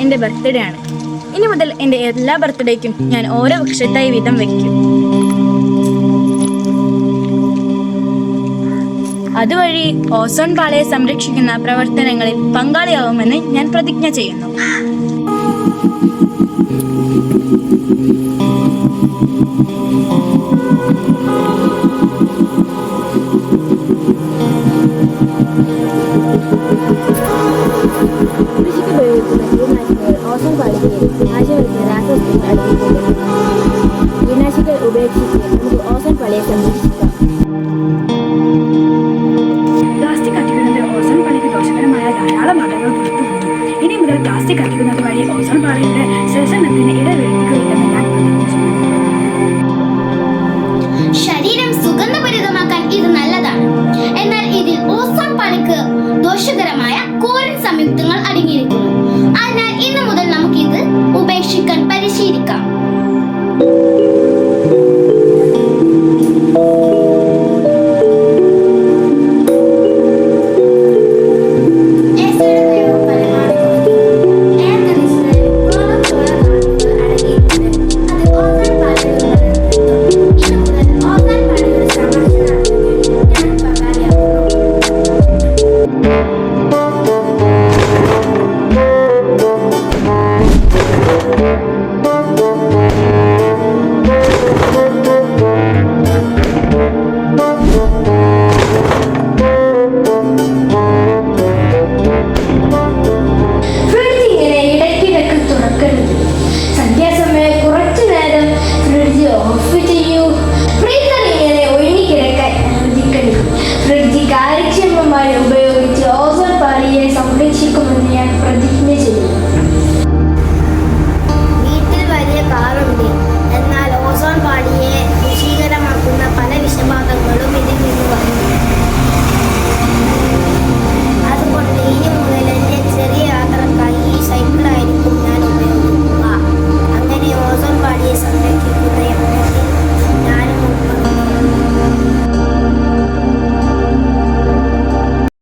എൻ്റെ ബർത്ത്ഡേ ആണ്. ഇനി മുതൽ എൻ്റെ എല്ലാ ബർത്ത്ഡേക്കും ഞാൻ ഓരോ വൃക്ഷത്തൈ വീതം വയ്ക്കും. അതുവഴി ഓസോൺ പാളിയെ സംരക്ഷിക്കുന്ന പ്രവർത്തനങ്ങളിൽ പങ്കാളിയാവുമെന്ന് ഞാൻ പ്രതിജ്ഞ ചെയ്യുന്നു. ഓസോൺ പാളിയെ നാശവരുത്തുന്ന രാസവസ്തുക്കൾ അടങ്ങിയിട്ടുണ്ട്. കീടനാശിനികൾ ഉപേക്ഷിച്ച് നമുക്ക് ഓസോൺ പാളിയെ സംരക്ഷിക്കാം. പ്ലാസ്റ്റിക് കത്തിക്കുന്നത് ഓസോൺ പാളിക്ക് ദോഷകരമായ ധാരാളം വാതകങ്ങൾ പുറത്തുവിടുന്നു. ഇനി മുതൽ പ്ലാസ്റ്റിക് കത്തിക്കുന്നത് വഴി ഓസോൺ പാളിയുടെ ശ്വസനത്തിന് ഇടവരുത്തുകയില്ലെന്ന് ഞാൻ പ്രതിജ്ഞ ചെയ്യുന്നു. ശരീരം സുഗന്ധഭരിതമാക്കാൻ ഇത് നല്ലതാണ്. എന്നാൽ ഇതിൽ ഓസോൺ പാളിക്ക് ദോഷകരമായ ക്ലോറിൻ സംയുക്തങ്ങൾ